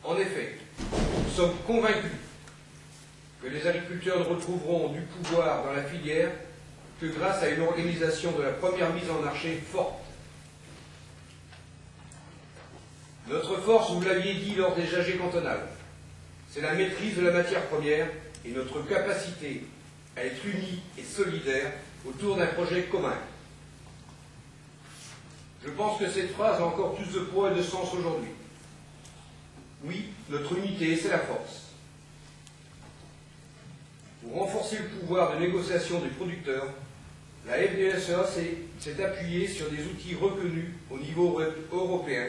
En effet, nous sommes convaincus que les agriculteurs ne retrouveront du pouvoir dans la filière que grâce à une organisation de la première mise en marché forte. Notre force, vous l'aviez dit lors des AG cantonales, c'est la maîtrise de la matière première et notre capacité à être unis et solidaires autour d'un projet commun. Je pense que cette phrase a encore plus de poids et de sens aujourd'hui. Oui, notre unité, c'est la force. Pour renforcer le pouvoir de négociation des producteurs, la FDSEA s'est appuyée sur des outils reconnus au niveau européen,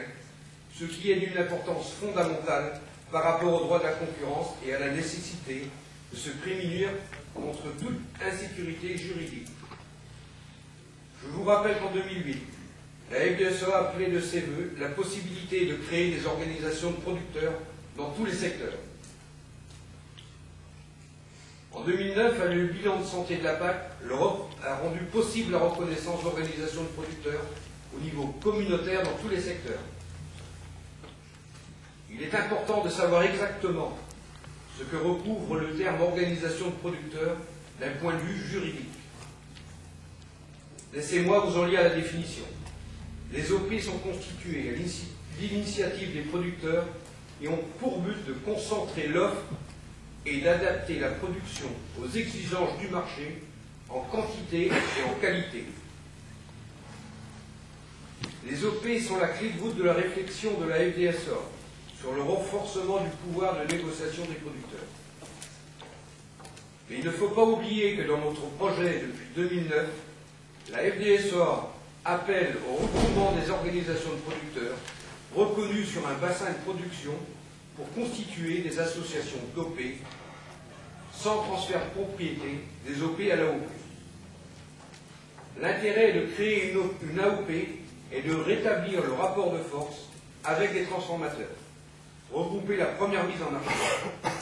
ce qui est d'une importance fondamentale par rapport au droit de la concurrence et à la nécessité de se prémunir contre toute insécurité juridique. Je vous rappelle qu'en 2008, la FDSEA a appelé de ses vœux la possibilité de créer des organisations de producteurs dans tous les secteurs. En 2009, avec le bilan de santé de la PAC, l'Europe a rendu possible la reconnaissance d'organisations de producteurs au niveau communautaire dans tous les secteurs. Il est important de savoir exactement ce que recouvre le terme organisation de producteurs d'un point de vue juridique. Laissez-moi vous en lire la définition. Les OP sont constituées à l'initiative des producteurs et ont pour but de concentrer l'offre et d'adapter la production aux exigences du marché en quantité et en qualité. Les OP sont la clé de voûte de la réflexion de la FDSEA sur le renforcement du pouvoir de négociation des producteurs. Mais il ne faut pas oublier que dans notre projet depuis 2009, la FDSEA appelle au regroupement des organisations de producteurs reconnues sur un bassin de production pour constituer des associations d'OP sans transfert de propriété des OP à l'AOP. L'intérêt de créer une AOP est de rétablir le rapport de force avec les transformateurs, regrouper la première mise en marché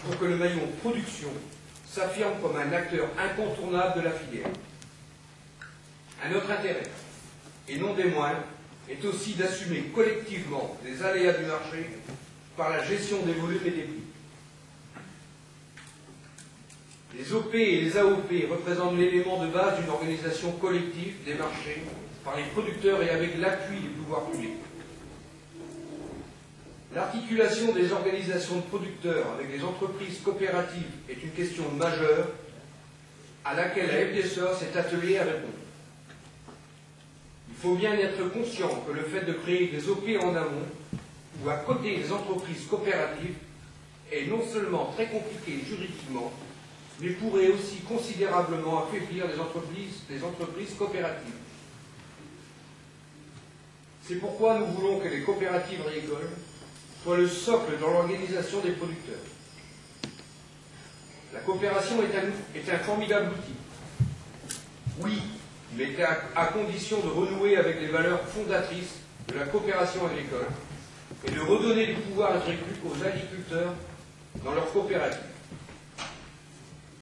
pour que le maillon production s'affirme comme un acteur incontournable de la filière. Un autre intérêt, et non des moindres, est aussi d'assumer collectivement les aléas du marché par la gestion des volumes et des prix. Les OP et les AOP représentent l'élément de base d'une organisation collective des marchés par les producteurs et avec l'appui du pouvoir public. L'articulation des organisations de producteurs avec les entreprises coopératives est une question majeure à laquelle la FDSEA s'est attelée à répondre. Il faut bien être conscient que le fait de créer des OP en amont ou à côté des entreprises coopératives est non seulement très compliqué juridiquement, mais pourrait aussi considérablement affaiblir les entreprises coopératives. C'est pourquoi nous voulons que les coopératives agricoles soient le socle dans l'organisation des producteurs. La coopération est un formidable outil. Oui, mais à condition de renouer avec les valeurs fondatrices de la coopération agricole et de redonner du pouvoir aux agriculteurs dans leur coopérative.